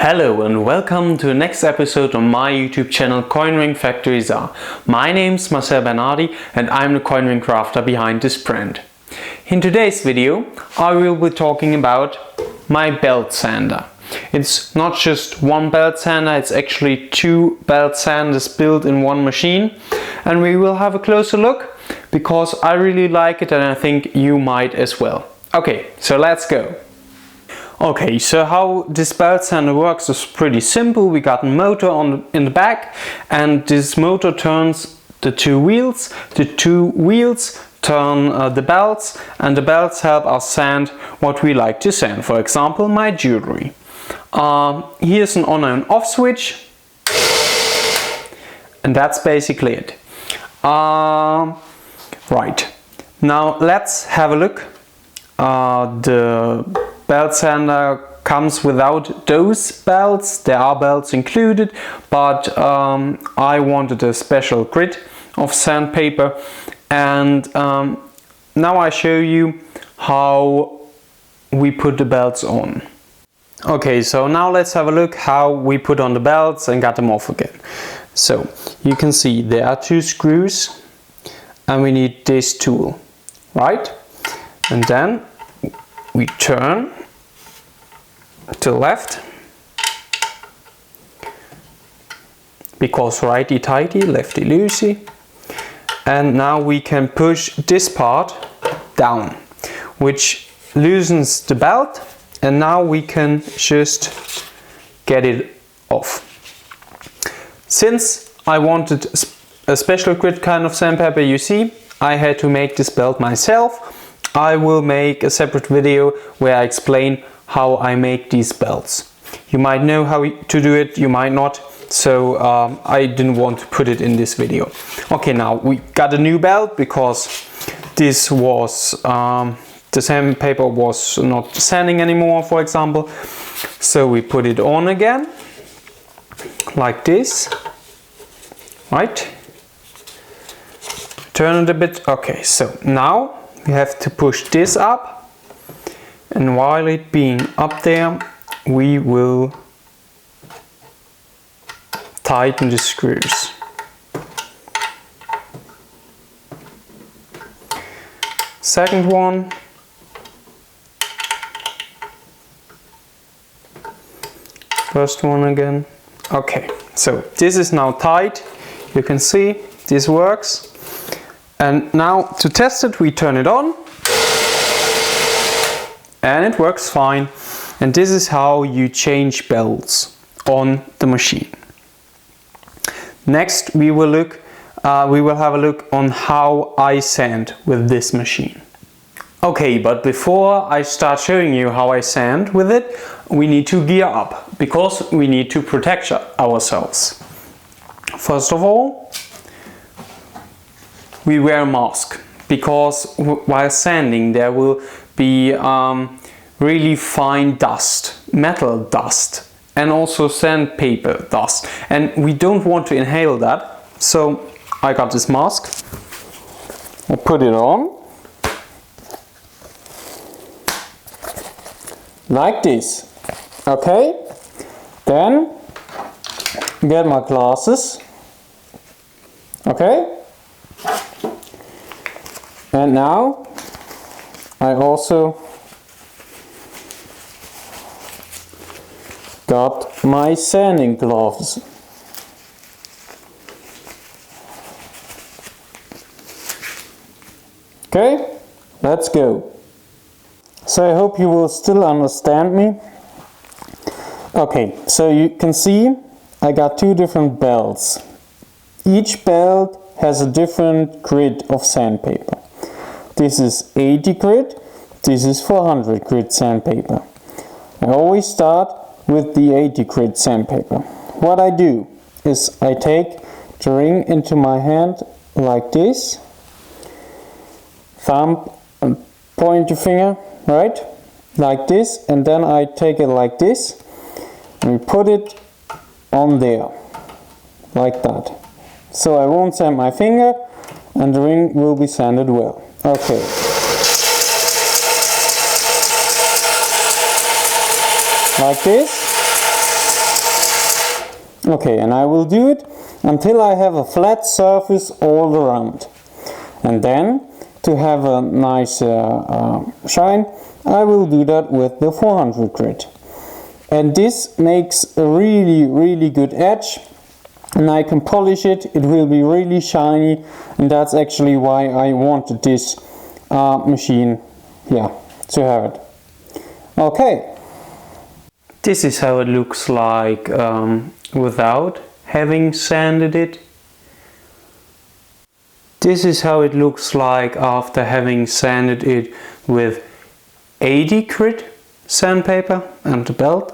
Hello and welcome to the next episode on my YouTube channel Coin Ring Factory Saar. My name's Marcel Bernardi and I'm the coin ring crafter behind this brand. In today's video I will be talking about my belt sander. It's not just one belt sander, it's actually two belt sanders built in one machine, and we will have a closer look because I really like it and I think you might as well. Okay, so let's go. Okay, so how this belt sander works is pretty simple. We got a motor in the back, and this motor turns the two wheels. The two wheels turn the belts, and the belts help us sand what we like to sand. For example, my jewelry. Here's an on and off switch, and that's basically it. Right, now let's have a look. The belt sander comes without those belts. There are belts included, but I wanted a special grid of sandpaper, and now I show you how we put the belts on. Okay, so now let's have a look how we put on the belts and got them off again. So you can see there are two screws and we need this tool, right? And then we turn to the left, because righty tighty, lefty loosey, and now we can push this part down, which loosens the belt, and now we can just get it off. Since I wanted a special grit kind of sandpaper, you see, I had to make this belt myself. I will make a separate video where I explain how I make these belts. You might know how to do it, you might not, so I didn't want to put it in this video. Okay, now we got a new belt because this was, the sandpaper was not sanding anymore, for example. So we put it on again, like this, right? Turn it a bit, okay, so now we have to push this up, and while it being up there we will tighten the screws. Second one, first one again. Okay, so this is now tight, you can see this works. And now to test it, we turn it on and it works fine. And this is how you change belts on the machine. Next we will have a look on how I sand with this machine. Okay, but before I start showing you how I sand with it, we need to gear up because we need to protect ourselves. First of all, we wear a mask because while sanding there will be really fine dust, metal dust, and also sandpaper dust, and we don't want to inhale that. So I got this mask, I put it on like this. Okay, then get my glasses. Okay. And now I also got my sanding gloves. Okay, let's go. So I hope you will still understand me. Okay, so you can see I got two different belts. Each belt has a different grit of sandpaper. This is 80 grit, this is 400 grit sandpaper. I always start with the 80 grit sandpaper. What I do is I take the ring into my hand like this, thumb and pointer finger, right? Like this, and then I take it like this and we put it on there, like that. So I won't sand my finger and the ring will be sanded well. Okay. Like this. Okay, and I will do it until I have a flat surface all around. And then, to have a nice shine, I will do that with the 400 grit. And this makes a really good edge, and I can polish it, it will be really shiny, and that's actually why I wanted this machine, yeah, to have it. Okay. This is how it looks like without having sanded it. This is how it looks like after having sanded it with 80 grit sandpaper and the belt.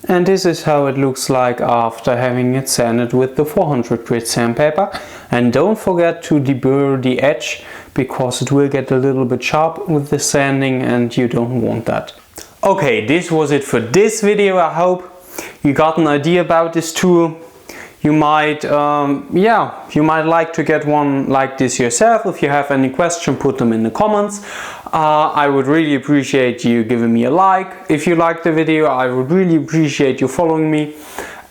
And this is how it looks like after having it sanded with the 400 grit sandpaper. And don't forget to deburr the edge, because it will get a little bit sharp with the sanding and you don't want that. Okay, this was it for this video. I hope you got an idea about this tool. You might, you might like to get one like this yourself. If you have any question, put them in the comments. I would really appreciate you giving me a like. If you liked the video, I would really appreciate you following me.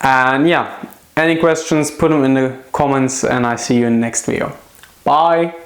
And yeah, any questions, put them in the comments, and I see you in the next video. Bye!